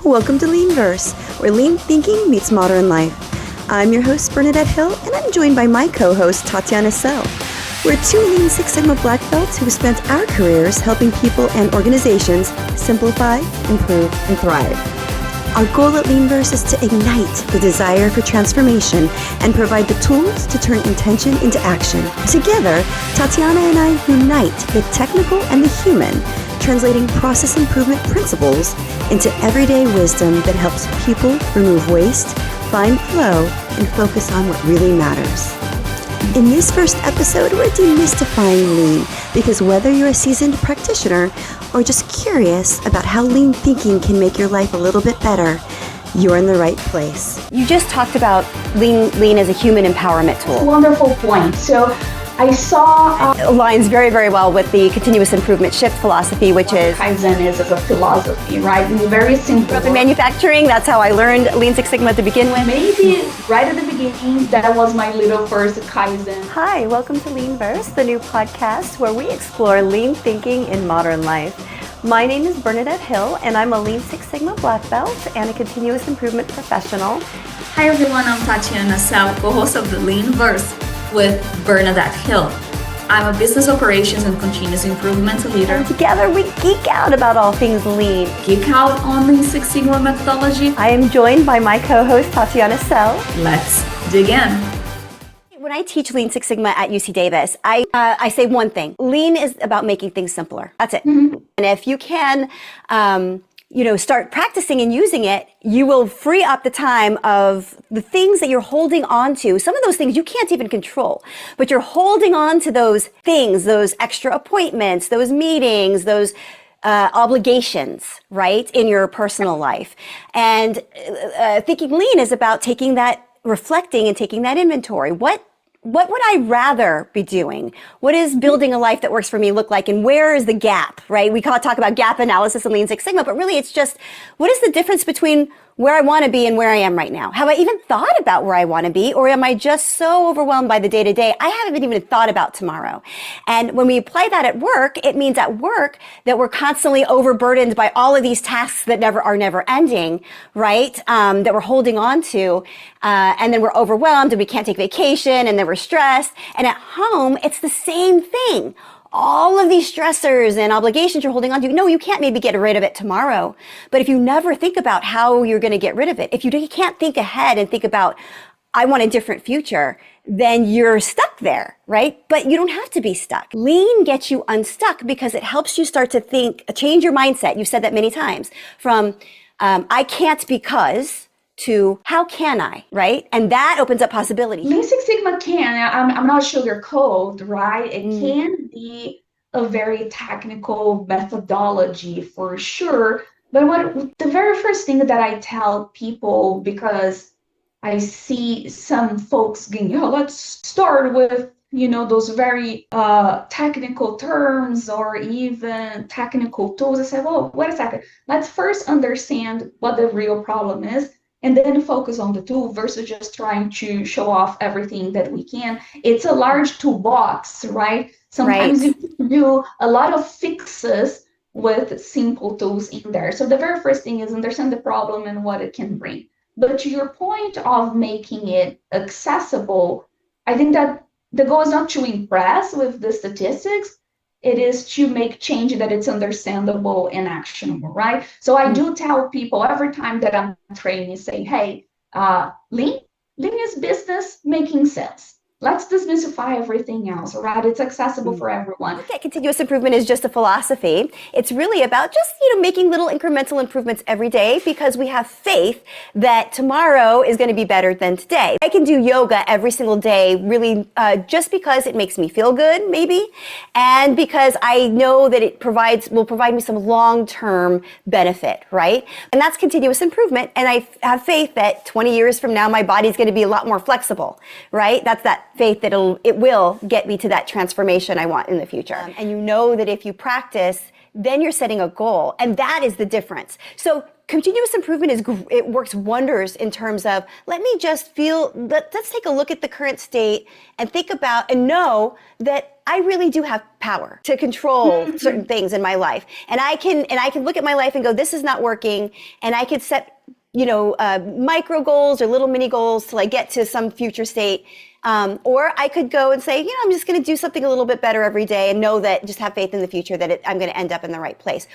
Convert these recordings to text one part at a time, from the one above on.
Welcome to LeanVerse, where lean thinking meets modern life. I'm your host, Bernadette Hill, and I'm joined by my co-host, Tatiana. We're two Lean Six Sigma black belts who spent our careers helping people and organizations simplify, improve, and thrive. Our goal at LeanVerse is to ignite the desire for transformation and provide the tools to turn intention into action. Together, Tatiana and I unite the technical and the human, translating process improvement principles into everyday wisdom that helps people remove waste, find flow, and focus on what really matters. In this first episode, we're demystifying lean, because whether you're a seasoned practitioner or just curious about how lean thinking can make your life a little bit better, you're in the right place. You just talked about lean as a human empowerment tool. Wonderful point. So I saw aligns very, very well with the continuous improvement shift philosophy, which is Kaizen is as a philosophy, right? And very simple. In manufacturing, that's how I learned Lean Six Sigma to begin with. Maybe right at the beginning, that was my little first Kaizen. Hi, welcome to LeanVerse, the new podcast where we explore lean thinking in modern life. My name is Bernadette Hill, and I'm a Lean Six Sigma black belt and a continuous improvement professional. Hi everyone, I'm Tatiana, co-host of the LeanVerse with Bernadette Hill. I'm a business operations and continuous improvement leader. And together we geek out about all things lean. Geek out on Lean Six Sigma methodology. I am joined by my co-host Tatiana. Let's dig in. When I teach Lean Six Sigma at UC Davis, I say one thing. Lean is about making things simpler. That's it. Mm-hmm. And if you can start practicing and using it, you will free up the time of the things that you're holding on to. Some of those things you can't even control, but you're holding on to those things, those extra appointments, those meetings, those obligations, right, in your personal life. And thinking lean is about taking that, reflecting and taking that inventory. What would I rather be doing? What does building a life that works for me look like? And where is the gap, right? We talk about gap analysis in Lean Six Sigma, but really it's just, what is the difference between where I want to be and where I am right now? Have I even thought about where I want to be? Or am I just so overwhelmed by the day to day, I haven't even thought about tomorrow? And when we apply that at work, it means at work that we're constantly overburdened by all of these tasks that are never ending, right? That we're holding on to. And then we're overwhelmed and we can't take vacation and then we're stressed. And at home, it's the same thing. All of these stressors and obligations you're holding on to, no, you can't maybe get rid of it tomorrow. But if you never think about how you're going to get rid of it, if you can't think ahead and think about, I want a different future, then you're stuck there, right? But you don't have to be stuck. Lean gets you unstuck because it helps you start to think, change your mindset. You've said that many times, from I can't because to how can I, right? And that opens up possibilities. Lean Six Sigma I'm not sugarcoat, right? It can be a very technical methodology for sure. But the very first thing that I tell people, because I see some folks going, let's start with, those very technical terms or even technical tools. I say, well, wait a second. Let's first understand what the real problem is, and then focus on the tool versus just trying to show off everything that we can. It's a large toolbox, right? Sometimes you can do a lot of fixes with simple tools in there. So the very first thing is understand the problem and what it can bring. But to your point of making it accessible, I think that the goal is not to impress with the statistics. It is to make change that it's understandable and actionable, right? So I do tell people every time that I'm training, say, hey, lean is business making sense. Let's demystify everything else, right? It's accessible for everyone. Okay, continuous improvement is just a philosophy. It's really about just, making little incremental improvements every day because we have faith that tomorrow is going to be better than today. I can do yoga every single day, really, just because it makes me feel good, maybe, and because I know that it will provide me some long-term benefit, right? And that's continuous improvement. And I have faith that 20 years from now, my body's going to be a lot more flexible, right? That's that faith that it will get me to that transformation I want in the future. And you know that if you practice then you're setting a goal. And that is the difference. So continuous improvement it works wonders in terms of, let's take a look at the current state and think about and know that I really do have power to control certain things in my life. And I can look at my life and go, this is not working. And I could set, micro goals or little mini goals till I get to some future state. Or I could go and say, I'm just going to do something a little bit better every day and know that, just have faith in the future that I'm going to end up in the right place.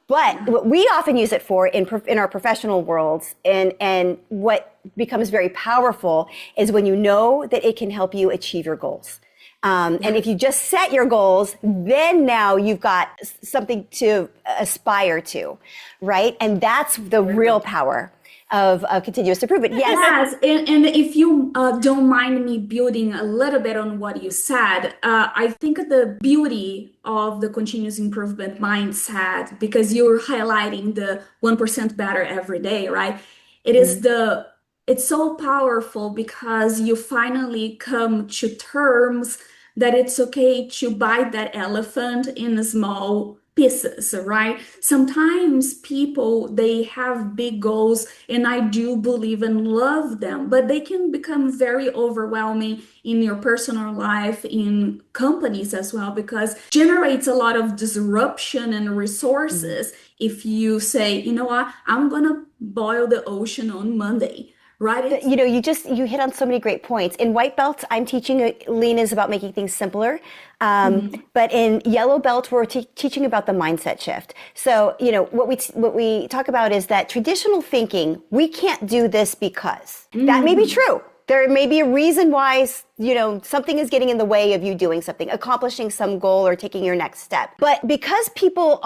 But what we often use it for in our professional worlds, and what becomes very powerful is when you know that it can help you achieve your goals. And if you just set your goals, then now you've got something to aspire to, right? And that's the real power of continuous improvement. Yes. And if you don't mind me building a little bit on what you said, I think the beauty of the continuous improvement mindset, because you're highlighting the 1% better every day, right? It's so powerful because you finally come to terms that it's okay to bite that elephant in small pieces, right? Sometimes people, they have big goals, and I do believe and love them, but they can become very overwhelming in your personal life, in companies as well, because it generates a lot of disruption and resources. If you say, you know what, I'm gonna boil the ocean on Monday. Right. You hit on so many great points. In white belts, I'm teaching Lean is about making things simpler. But in yellow belt, we're teaching about the mindset shift. So, what we talk about is that traditional thinking, we can't do this because that may be true. There may be a reason why, something is getting in the way of you doing something, accomplishing some goal or taking your next step. But because people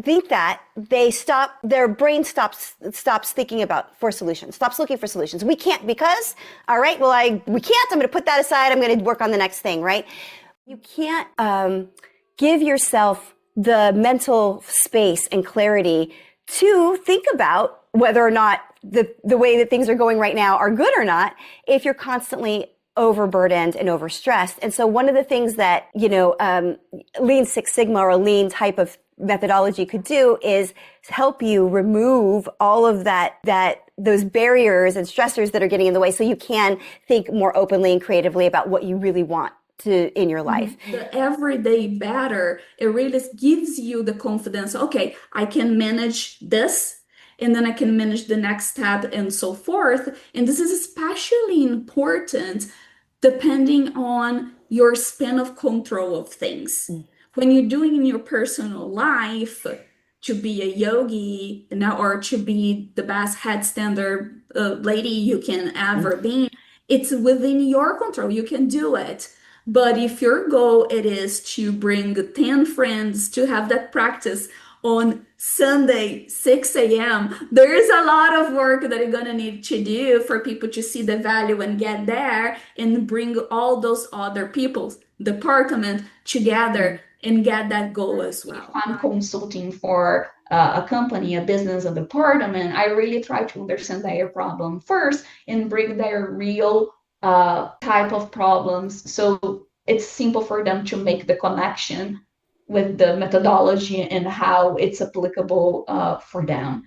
think that, their brain stops thinking stops looking for solutions. We can't because, all right, we can't, I'm going to put that aside. I'm going to work on the next thing, right? You can't give yourself the mental space and clarity to think about whether or not the way that things are going right now are good or not, if you're constantly overburdened and overstressed. And so one of the things that, Lean Six Sigma or a lean type of methodology could do is help you remove all of those barriers and stressors that are getting in the way, so you can think more openly and creatively about what you really want in your life. The everyday better, it really gives you the confidence, okay, I can manage this, and then I can manage the next step and so forth. And this is especially important depending on your span of control of things. When you're doing in your personal life, to be a yogi or to be the best headstander lady you can ever be, it's within your control. You can do it. But if your goal it is to bring 10 friends to have that practice on Sunday, 6 a.m., there is a lot of work that you're going to need to do for people to see the value and get there and bring all those other people's department together and get that goal as well. If I'm consulting for a company, a business, a department, I really try to understand their problem first and bring their real type of problems, so it's simple for them to make the connection with the methodology and how it's applicable for them.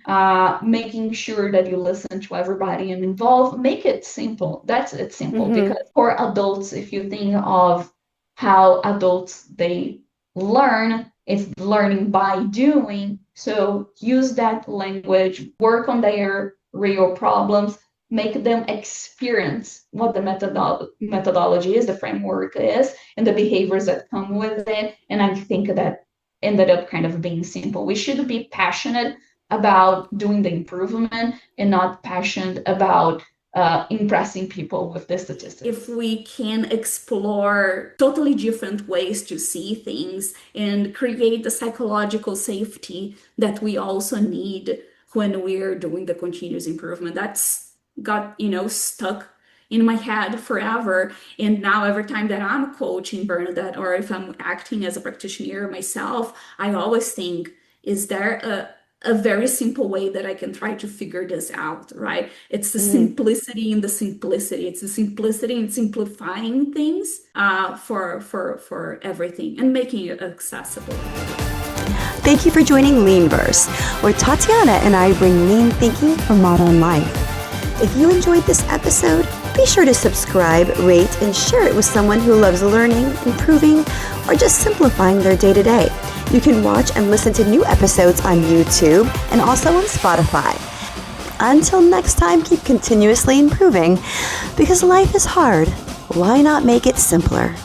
Making sure that you listen to everybody and involve, make it simple. It's simple because for adults, if you think of how adults, they learn, it's learning by doing. So use that language, work on their real problems, make them experience what the methodology is, the framework is, and the behaviors that come with it. And I think that ended up kind of being simple. We should be passionate about doing the improvement and not passionate about impressing people with the statistics. If we can explore totally different ways to see things and create the psychological safety that we also need when we're doing the continuous improvement, that's got stuck in my head forever. And now every time that I'm coaching Bernadette, or if I'm acting as a practitioner myself, I always think, is there a very simple way that I can try to figure this out, right? It's the simplicity in the simplicity. It's the simplicity in simplifying things for everything and making it accessible. Thank you for joining LeanVerse, where Tatiana and I bring lean thinking for modern life. If you enjoyed this episode, be sure to subscribe, rate, and share it with someone who loves learning, improving, or just simplifying their day-to-day. You can watch and listen to new episodes on YouTube and also on Spotify. Until next time, keep continuously improving, because life is hard. Why not make it simpler?